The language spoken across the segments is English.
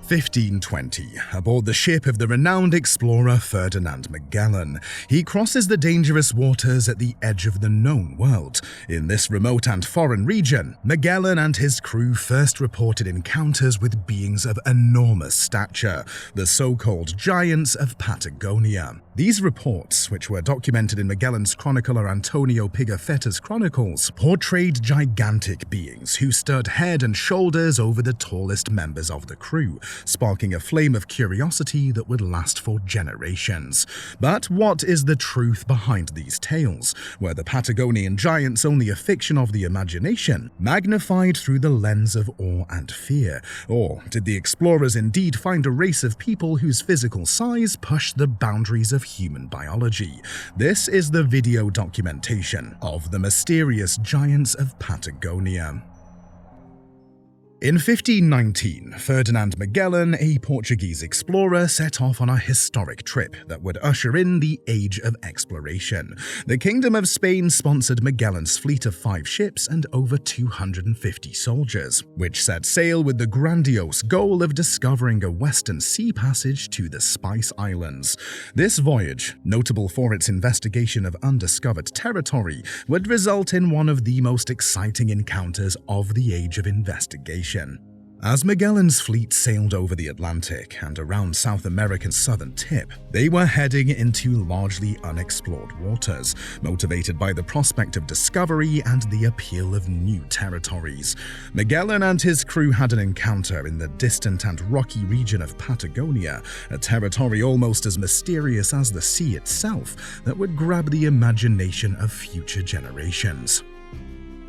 1520, aboard the ship of the renowned explorer Ferdinand Magellan, he crosses the dangerous waters at the edge of the known world. In this remote and foreign region, Magellan and his crew first reported encounters with beings of enormous stature, the so-called giants of Patagonia. These reports, which were documented in Magellan's chronicler Antonio Pigafetta's chronicles, portrayed gigantic beings who stood head and shoulders over the tallest members of the crew, sparking a flame of curiosity that would last for generations. But what is the truth behind these tales? Were the Patagonian giants only a fiction of the imagination, magnified through the lens of awe and fear? Or did the explorers indeed find a race of people whose physical size pushed the boundaries of human biology? This is the video documentation of the mysterious giants of Patagonia. In 1519, Ferdinand Magellan, a Portuguese explorer, set off on a historic trip that would usher in the Age of Exploration. The Kingdom of Spain sponsored Magellan's fleet of 5 ships and over 250 soldiers, which set sail with the grandiose goal of discovering a western sea passage to the Spice Islands. This voyage, notable for its investigation of undiscovered territory, would result in one of the most exciting encounters of the Age of Investigation. As Magellan's fleet sailed over the Atlantic and around South America's southern tip, they were heading into largely unexplored waters, motivated by the prospect of discovery and the appeal of new territories. Magellan and his crew had an encounter in the distant and rocky region of Patagonia, a territory almost as mysterious as the sea itself that would grab the imagination of future generations.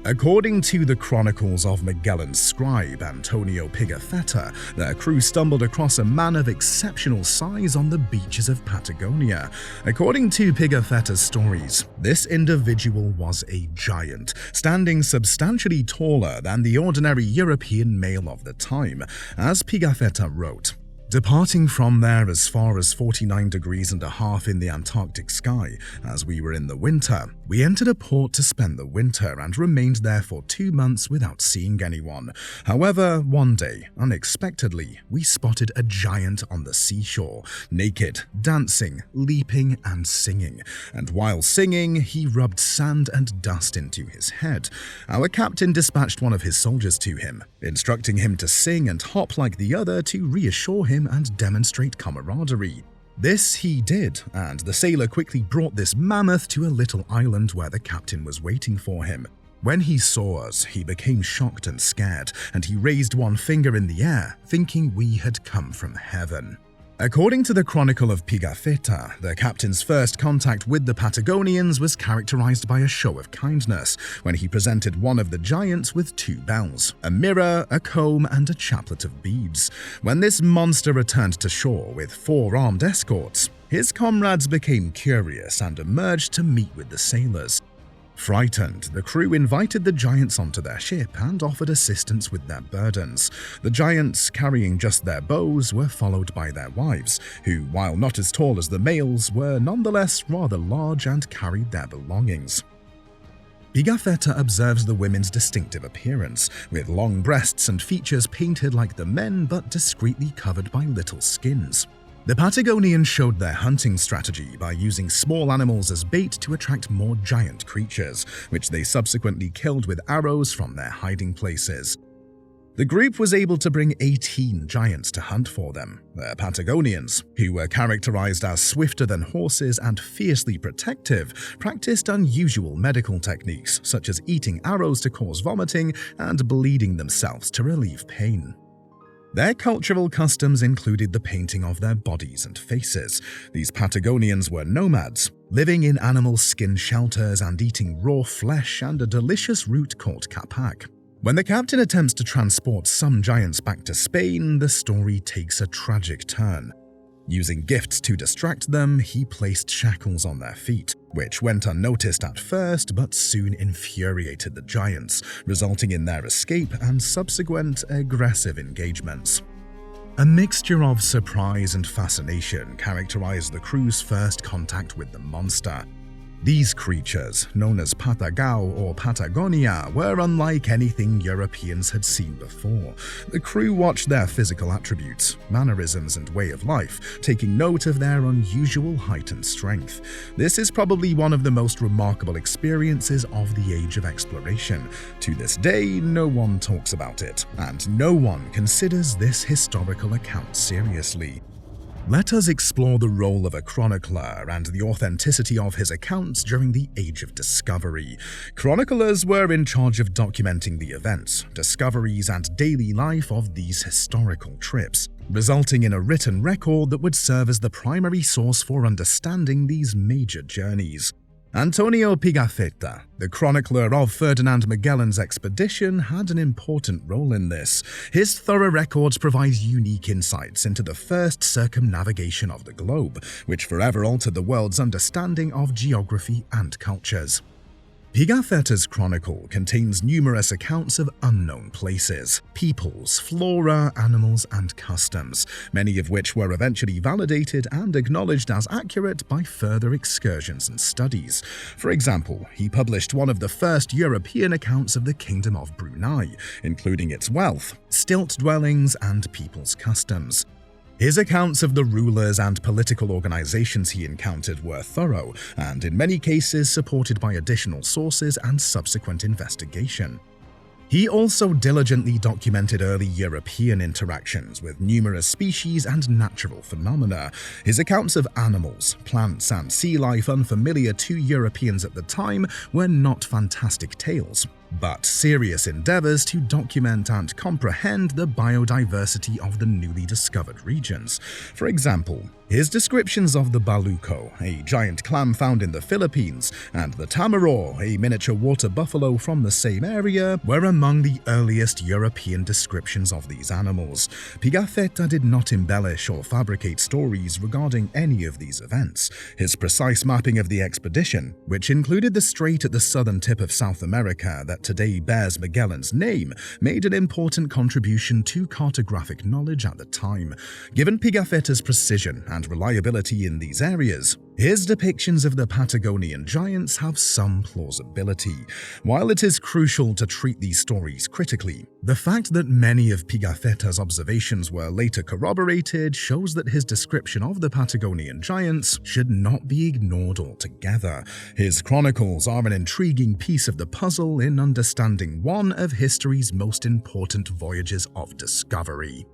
According to the chronicles of Magellan's scribe Antonio Pigafetta, their crew stumbled across a man of exceptional size on the beaches of Patagonia. According to Pigafetta's stories, this individual was a giant, standing substantially taller than the ordinary European male of the time. As Pigafetta wrote, "Departing from there as far as 49 degrees and a half in the Antarctic sky, as we were in the winter, we entered a port to spend the winter and remained there for 2 months without seeing anyone. However, one day, unexpectedly, we spotted a giant on the seashore, naked, dancing, leaping, and singing. And while singing, he rubbed sand and dust into his head. Our captain dispatched one of his soldiers to him, instructing him to sing and hop like the other to reassure him and demonstrate camaraderie. This he did, and the sailor quickly brought this mammoth to a little island where the captain was waiting for him. When he saw us, he became shocked and scared, and he raised one finger in the air, thinking we had come from heaven." According to the Chronicle of Pigafetta, the captain's first contact with the Patagonians was characterized by a show of kindness when he presented one of the giants with 2 bells, a mirror, a comb, and a chaplet of beads. When this monster returned to shore with 4 armed escorts, his comrades became curious and emerged to meet with the sailors. Frightened, the crew invited the giants onto their ship and offered assistance with their burdens. The giants, carrying just their bows, were followed by their wives, who, while not as tall as the males, were nonetheless rather large and carried their belongings. Pigafetta observes the women's distinctive appearance, with long breasts and features painted like the men but discreetly covered by little skins. The Patagonians showed their hunting strategy by using small animals as bait to attract more giant creatures, which they subsequently killed with arrows from their hiding places. The group was able to bring 18 giants to hunt for them. The Patagonians, who were characterized as swifter than horses and fiercely protective, practiced unusual medical techniques such as eating arrows to cause vomiting and bleeding themselves to relieve pain. Their cultural customs included the painting of their bodies and faces. These Patagonians were nomads, living in animal skin shelters and eating raw flesh and a delicious root called capac. When the captain attempts to transport some giants back to Spain, the story takes a tragic turn. Using gifts to distract them, he placed shackles on their feet, which went unnoticed at first but soon infuriated the giants, resulting in their escape and subsequent aggressive engagements. A mixture of surprise and fascination characterized the crew's first contact with the monster. These creatures, known as Patagao or Patagonia, were unlike anything Europeans had seen before. The crew watched their physical attributes, mannerisms, and way of life, taking note of their unusual height and strength. This is probably one of the most remarkable experiences of the age of exploration. To this day, no one talks about it, and no one considers this historical account seriously. Let us explore the role of a chronicler and the authenticity of his accounts during the Age of Discovery. Chroniclers were in charge of documenting the events, discoveries, and daily life of these historical trips, resulting in a written record that would serve as the primary source for understanding these major journeys. Antonio Pigafetta, the chronicler of Ferdinand Magellan's expedition, had an important role in this. His thorough records provide unique insights into the first circumnavigation of the globe, which forever altered the world's understanding of geography and cultures. Pigafetta's chronicle contains numerous accounts of unknown places, peoples, flora, animals, and customs, many of which were eventually validated and acknowledged as accurate by further excursions and studies. For example, he published one of the first European accounts of the Kingdom of Brunei, including its wealth, stilt dwellings, and people's customs. His accounts of the rulers and political organizations he encountered were thorough, and in many cases supported by additional sources and subsequent investigation. He also diligently documented early European interactions with numerous species and natural phenomena. His accounts of animals, plants, and sea life unfamiliar to Europeans at the time were not fantastic tales, but serious endeavors to document and comprehend the biodiversity of the newly discovered regions. For example, his descriptions of the baluco, a giant clam found in the Philippines, and the tamaror, a miniature water buffalo from the same area, were among the earliest European descriptions of these animals. Pigafetta did not embellish or fabricate stories regarding any of these events. His precise mapping of the expedition, which included the strait at the southern tip of South America that today bears Magellan's name, made an important contribution to cartographic knowledge at the time. Given Pigafetta's precision and reliability in these areas, his depictions of the Patagonian giants have some plausibility. While it is crucial to treat these stories critically, the fact that many of Pigafetta's observations were later corroborated shows that his description of the Patagonian giants should not be ignored altogether. His chronicles are an intriguing piece of the puzzle in understanding one of history's most important voyages of discovery.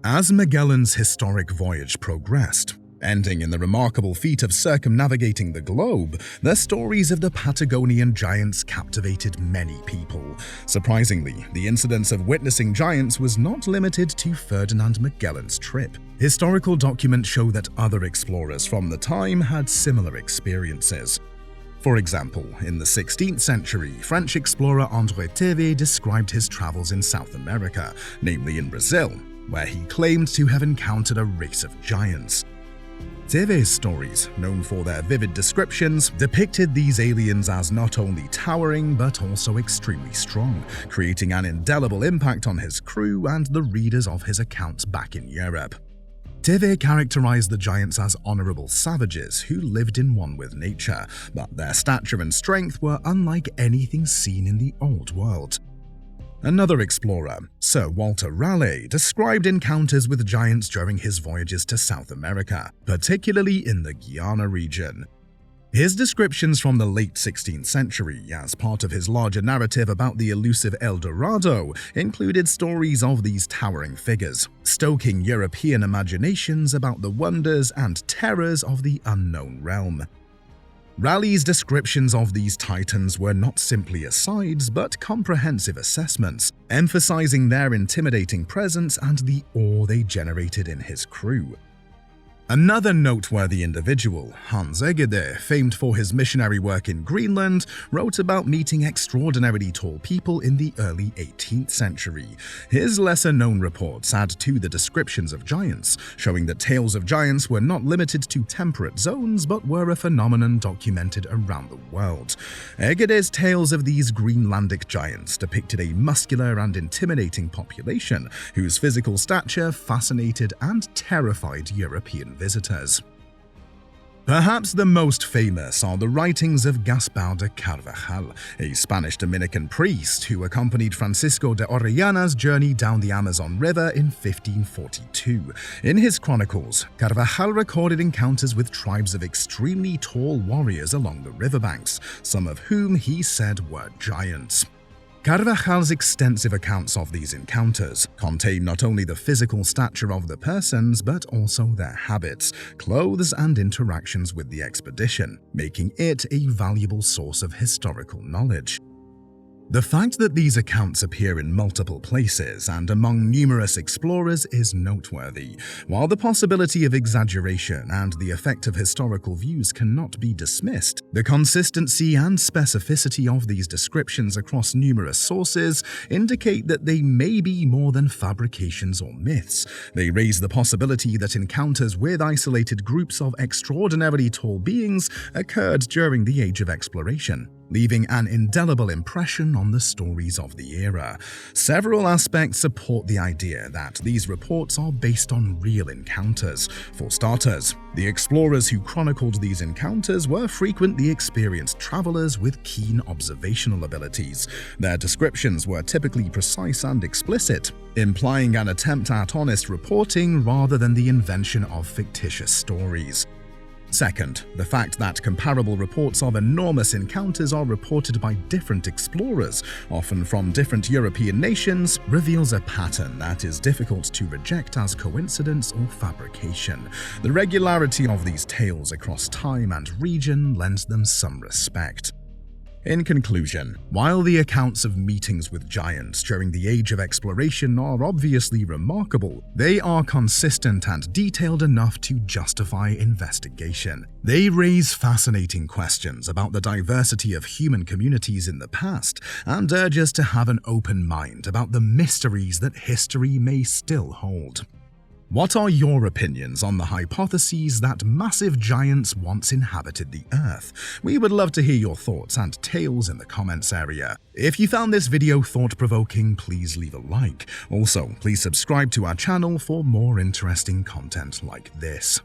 As Magellan's historic voyage progressed, ending in the remarkable feat of circumnavigating the globe, the stories of the Patagonian giants captivated many people. Surprisingly, the incidence of witnessing giants was not limited to Ferdinand Magellan's trip. Historical documents show that other explorers from the time had similar experiences. For example, in the 16th century, French explorer André Thevet described his travels in South America, namely in Brazil, where he claimed to have encountered a race of giants. Thevet's stories, known for their vivid descriptions, depicted these aliens as not only towering but also extremely strong, creating an indelible impact on his crew and the readers of his accounts back in Europe. Thevet characterized the giants as honorable savages who lived in one with nature, but their stature and strength were unlike anything seen in the Old World. Another explorer, Sir Walter Raleigh, described encounters with giants during his voyages to South America, particularly in the Guiana region. His descriptions from the late 16th century, as part of his larger narrative about the elusive El Dorado, included stories of these towering figures, stoking European imaginations about the wonders and terrors of the unknown realm. Raleigh's descriptions of these titans were not simply asides but comprehensive assessments, emphasizing their intimidating presence and the awe they generated in his crew. Another noteworthy individual, Hans Egede, famed for his missionary work in Greenland, wrote about meeting extraordinarily tall people in the early 18th century. His lesser-known reports add to the descriptions of giants, showing that tales of giants were not limited to temperate zones but were a phenomenon documented around the world. Egede's tales of these Greenlandic giants depicted a muscular and intimidating population whose physical stature fascinated and terrified European visitors. Perhaps the most famous are the writings of Gaspar de Carvajal, a Spanish Dominican priest who accompanied Francisco de Orellana's journey down the Amazon River in 1542. In his chronicles, Carvajal recorded encounters with tribes of extremely tall warriors along the riverbanks, some of whom he said were giants. Carvajal's extensive accounts of these encounters contain not only the physical stature of the persons, but also their habits, clothes, and interactions with the expedition, making it a valuable source of historical knowledge. The fact that these accounts appear in multiple places and among numerous explorers is noteworthy. While the possibility of exaggeration and the effect of historical views cannot be dismissed, the consistency and specificity of these descriptions across numerous sources indicate that they may be more than fabrications or myths. They raise the possibility that encounters with isolated groups of extraordinarily tall beings occurred during the Age of Exploration, leaving an indelible impression on the stories of the era. Several aspects support the idea that these reports are based on real encounters. For starters, the explorers who chronicled these encounters were frequently experienced travelers with keen observational abilities. Their descriptions were typically precise and explicit, implying an attempt at honest reporting rather than the invention of fictitious stories. Second, the fact that comparable reports of enormous encounters are reported by different explorers, often from different European nations, reveals a pattern that is difficult to reject as coincidence or fabrication. The regularity of these tales across time and region lends them some respect. In conclusion, while the accounts of meetings with giants during the Age of Exploration are obviously remarkable, they are consistent and detailed enough to justify investigation. They raise fascinating questions about the diversity of human communities in the past and urge us to have an open mind about the mysteries that history may still hold. What are your opinions on the hypotheses that massive giants once inhabited the Earth? We would love to hear your thoughts and tales in the comments area. If you found this video thought-provoking, please leave a like. Also, please subscribe to our channel for more interesting content like this.